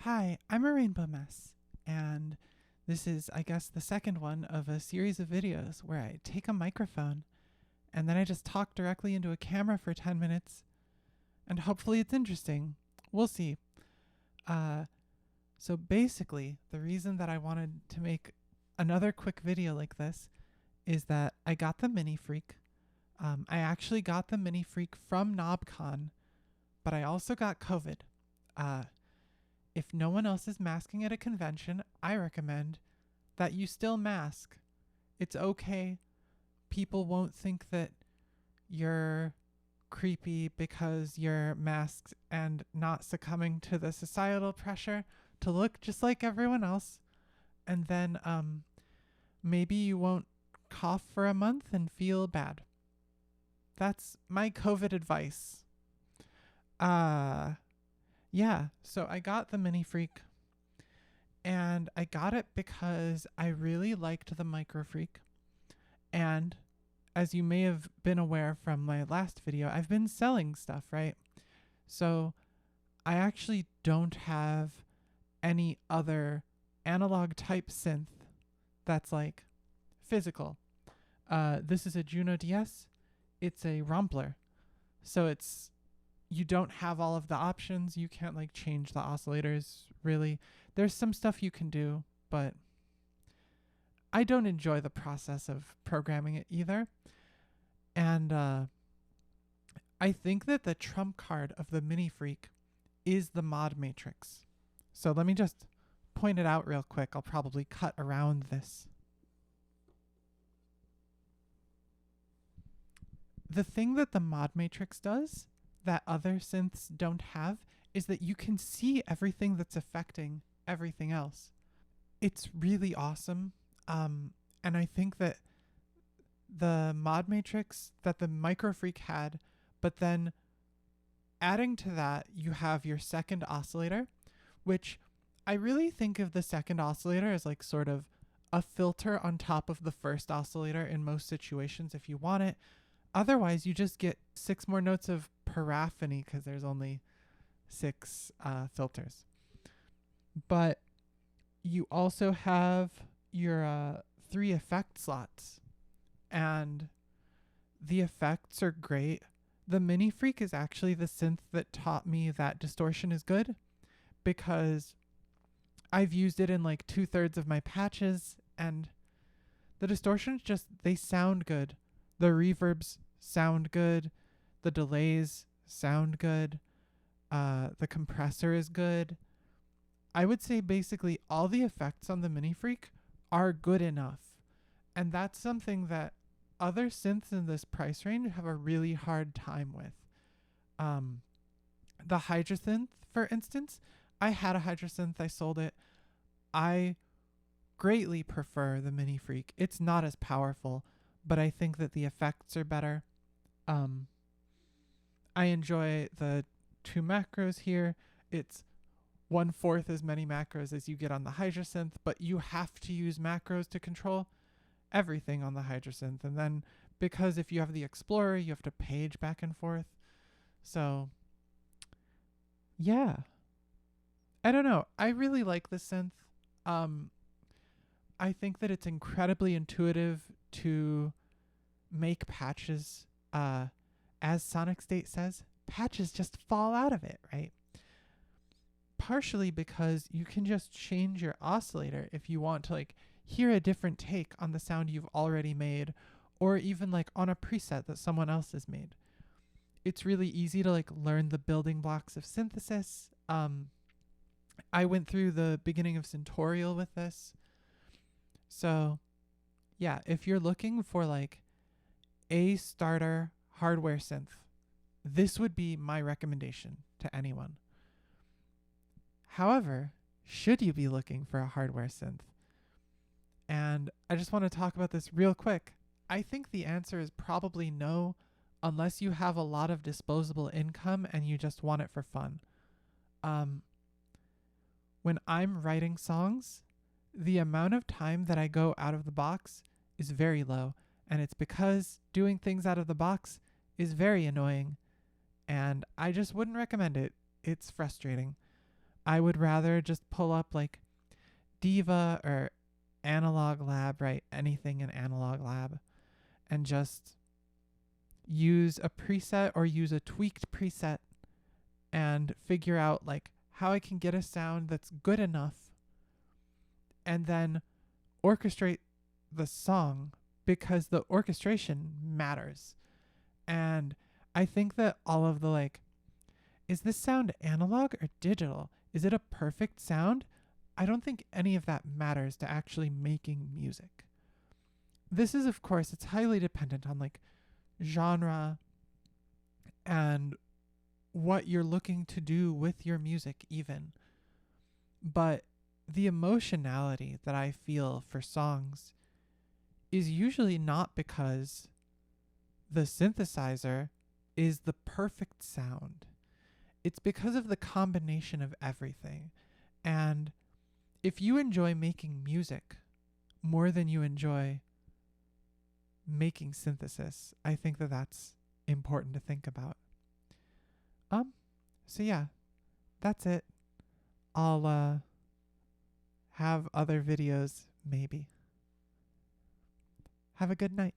Hi, I'm a rainbow mess, and this is, I guess, the second one of a series of videos where I take a microphone and then I just talk directly into a camera for 10 minutes, and hopefully it's interesting. We'll see. Uh, so basically, the reason that I wanted to make another quick video like this is that I got the minifreak. I actually got the minifreak from KnobCon, but I also got COVID. Uh, if no one else is masking at a convention, I recommend that you still mask. It's okay. People won't think that you're creepy because you're masked and not succumbing to the societal pressure to look just like everyone else. And then maybe you won't cough for a month and feel bad. That's my COVID advice. Yeah, so I got the minifreak, and I got it because I really liked the microfreak. And as you may have been aware from my last video, I've been selling stuff, right? So I actually don't have any other analog type synth that's like physical. This is a Juno DS. It's a Rompler. So you don't have all of the options. You can't like change the oscillators really. There's some stuff you can do, but I don't enjoy the process of programming it either. And I think that the trump card of the minifreak is the mod matrix. So let me just point it out real quick. I'll probably cut around this. The thing that the mod matrix does that other synths don't have is that you can see everything that's affecting everything else. It's really awesome. And I think that the mod matrix that the microfreak had, but then adding to that, you have your second oscillator, which I really think of the second oscillator as like sort of a filter on top of the first oscillator in most situations if you want it. Otherwise, you just get 6 more notes of paraphony because there's only 6 filters. But you also have your 3 effect slots, and the effects are great. The minifreak is actually the synth that taught me that distortion is good because I've used it in like 2/3 of my patches, and the distortions they sound good. The reverbs sound good. The delays sound good. The compressor is good. I would say basically all the effects on the minifreak are good enough. And that's something that other synths in this price range have a really hard time with. The hydrasynth, for instance, I had a hydrasynth, I sold it. I greatly prefer the minifreak. It's not as powerful, but I think that the effects are better. I enjoy the 2 macros here. It's 1/4 as many macros as you get on the hydrasynth, but you have to use macros to control everything on the hydrasynth. And then because if you have the Explorer, you have to page back and forth. So yeah, I don't know. I really like the synth. I think that it's incredibly intuitive to make patches. As Sonic State says, patches just fall out of it, right? Partially because you can just change your oscillator if you want to like hear a different take on the sound you've already made, or even like on a preset that someone else has made. It's really easy to like learn the building blocks of synthesis. I went through the beginning of syntorial with this. So yeah, if you're looking for like a starter hardware synth, this would be my recommendation to anyone. However, should you be looking for a hardware synth? And I just want to talk about this real quick. I think the answer is probably no, unless you have a lot of disposable income and you just want it for fun. When I'm writing songs, the amount of time that I go out of the box is very low, and it's because doing things out of the box is very annoying, and I just wouldn't recommend it. It's frustrating. I would rather just pull up like Diva or Analog Lab, right? Anything in Analog Lab, and just use a preset or use a tweaked preset and figure out like how I can get a sound that's good enough and then orchestrate the song, because the orchestration matters. And I think that all of the like, is this sound analog or digital? Is it a perfect sound? I don't think any of that matters to actually making music. This is, of course, it's highly dependent on like genre and what you're looking to do with your music, even. But the emotionality that I feel for songs is usually not because the synthesizer is the perfect sound. It's because of the combination of everything. And if you enjoy making music more than you enjoy making synthesis, I think that that's important to think about. So yeah, that's it. I'll have other videos maybe. Have a good night.